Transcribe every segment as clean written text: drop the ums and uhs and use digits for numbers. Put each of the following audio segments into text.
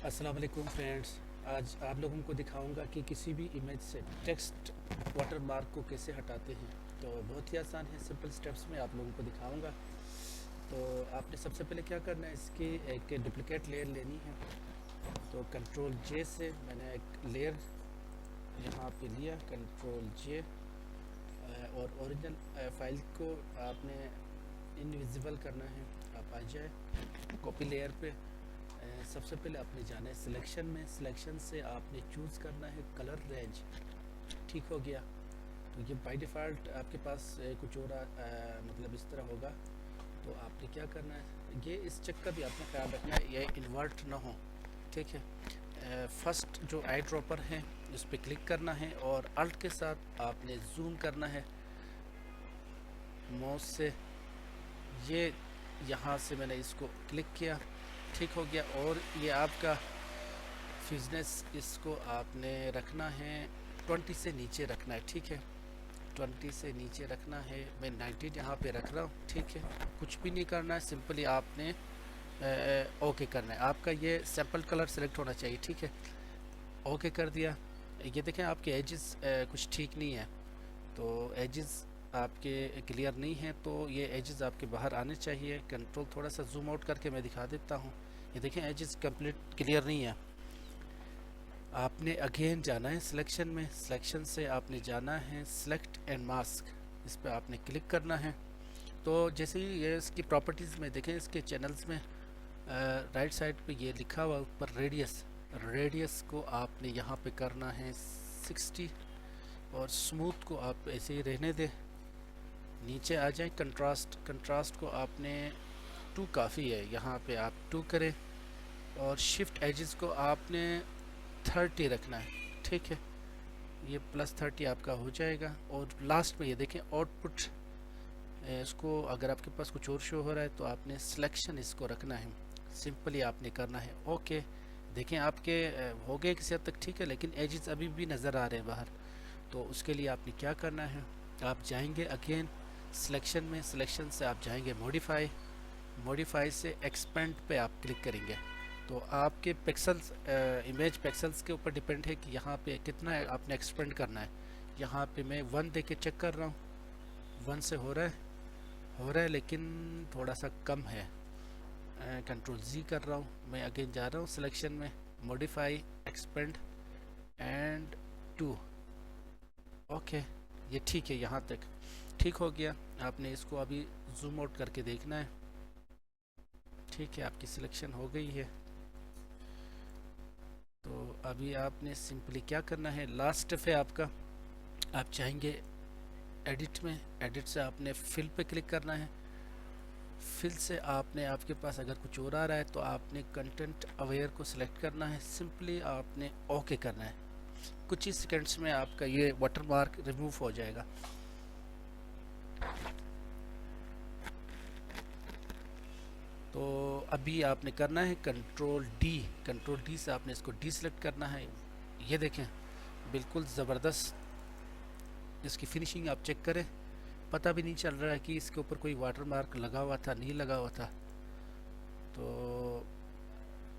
अस्सलाम वालेकुम फ्रेंड्स। आज आप लोगों को दिखाऊंगा कि किसी भी इमेज से टेक्स्ट वाटर मार्क को कैसे हटाते हैं। तो बहुत ही आसान है, सिंपल स्टेप्स में आप लोगों को दिखाऊंगा। तो आपने सबसे पहले क्या करना है, इसकी एक डुप्लिकेट लेयर लेनी है। तो कंट्रोल जे से मैंने एक लेयर यहाँ पे लिया, कंट्रोल जे, और ओरिजिनल फाइल को आपने इनविजिबल करना है। आप आ जाए कॉपी लेयर पे। सबसे पहले आपने जाना है सिलेक्शन में, सिलेक्शन से आपने चूज़ करना है कलर रेंज। ठीक हो गया। तो ये बाय डिफ़ॉल्ट आपके पास कुछ और मतलब इस तरह होगा। तो आपने क्या करना है, ये इस चेक का भी आपने ख्याल रखना है ये इन्वर्ट ना हो। ठीक है। फर्स्ट जो आई ड्रॉपर है उस पर क्लिक करना है और अल्ट के साथ आपने जूम करना है माउस से। ये यहाँ से मैंने इसको क्लिक किया, ठीक हो गया। और ये आपका फिजनेस, इसको आपने रखना है 20 से नीचे रखना है। ठीक है, 20 से नीचे रखना है। मैं 19 यहाँ पे रख रहा हूँ। ठीक है, कुछ भी नहीं करना है, सिंपली आपने ओके करना है। आपका ये सैम्पल कलर सेलेक्ट होना चाहिए। ठीक है, ओके कर दिया। ये देखें आपके एजेस कुछ ठीक नहीं है, तो एजेस आपके क्लियर नहीं है, तो ये एजेस आपके बाहर आने चाहिए। कंट्रोल थोड़ा सा जूम आउट करके मैं दिखा देता हूँ। ये देखें एजेस कंप्लीट क्लियर नहीं है। आपने अगेन जाना है सिलेक्शन में, सिलेक्शन से आपने जाना है सिलेक्ट एंड मास्क, इस पर आपने क्लिक करना है। तो जैसे ही ये इसकी प्रॉपर्टीज़ में देखें, इसके चैनल्स में राइट साइड पे ये लिखा हुआ ऊपर रेडियस, रेडियस को आपने यहाँ पे करना है 60 और स्मूथ को आप ऐसे ही रहने दें। नीचे आ जाए कंट्रास्ट, कंट्रास्ट को आपने 2 काफ़ी है, यहाँ पे आप 2 करें और शिफ्ट एजेस को आपने 30 रखना है। ठीक है, ये +30 आपका हो जाएगा। और लास्ट में ये देखें आउटपुट, इसको अगर आपके पास कुछ और शो हो रहा है तो आपने सिलेक्शन इसको रखना है, सिंपली आपने करना है ओके। देखें आपके हो गए किसी हद तक। ठीक है, लेकिन एजेस अभी भी नज़र आ रहे हैं बाहर। तो उसके लिए आपने क्या करना है, आप जाएंगे अगेन सिलेक्शन में, सिलेक्शन से आप जाएंगे मॉडिफाई, मॉडिफाई से एक्सपेंड पे आप क्लिक करेंगे। तो आपके पिक्सल्स, इमेज पिक्सल्स के ऊपर डिपेंड है कि यहाँ पे कितना है आपने एक्सपेंड करना है। यहाँ पे मैं 1 दे के चेक कर रहा हूँ, 1 से हो रहा है लेकिन थोड़ा सा कम है। कंट्रोल जी कर रहा हूँ, मैं अगेन जा रहा हूँ सिलेक्शन में, मॉडिफाई, एक्सपेंड एंड 2। ओके, ये ठीक है, यहाँ तक ठीक हो गया। आपने इसको अभी जूम आउट करके देखना है। ठीक है, आपकी सिलेक्शन हो गई है। तो अभी आपने सिंपली क्या करना है, लास्ट स्टेप है आपका, आप चाहेंगे एडिट में, एडिट से आपने फिल पे क्लिक करना है। फिल से आपने, आपके पास अगर कुछ और आ रहा है तो आपने कंटेंट अवेयर को सिलेक्ट करना है, सिंपली आपने ओके करना है। कुछ ही सेकंड्स में आपका ये वाटरमार्क रिमूव हो जाएगा। तो अभी आपने करना है कंट्रोल डी, कंट्रोल डी से आपने इसको डी सेलेक्ट करना है। ये देखें बिल्कुल ज़बरदस्त इसकी फिनिशिंग आप चेक करें, पता भी नहीं चल रहा है कि इसके ऊपर कोई वाटर मार्क लगा हुआ था, नहीं लगा हुआ था। तो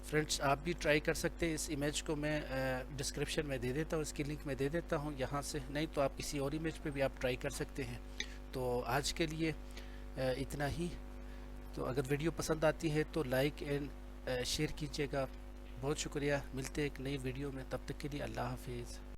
फ्रेंड्स आप भी ट्राई कर सकते हैं। इस इमेज को मैं डिस्क्रिप्शन में दे देता हूँ, इसकी लिंक मैं दे देता हूँ यहाँ से, नहीं तो आप किसी और इमेज पे भी आप ट्राई कर सकते हैं। तो आज के लिए इतना ही। तो अगर वीडियो पसंद आती है तो लाइक एंड शेयर कीजिएगा। बहुत शुक्रिया, मिलते हैं एक नई वीडियो में, तब तक के लिए अल्लाह हाफिज़।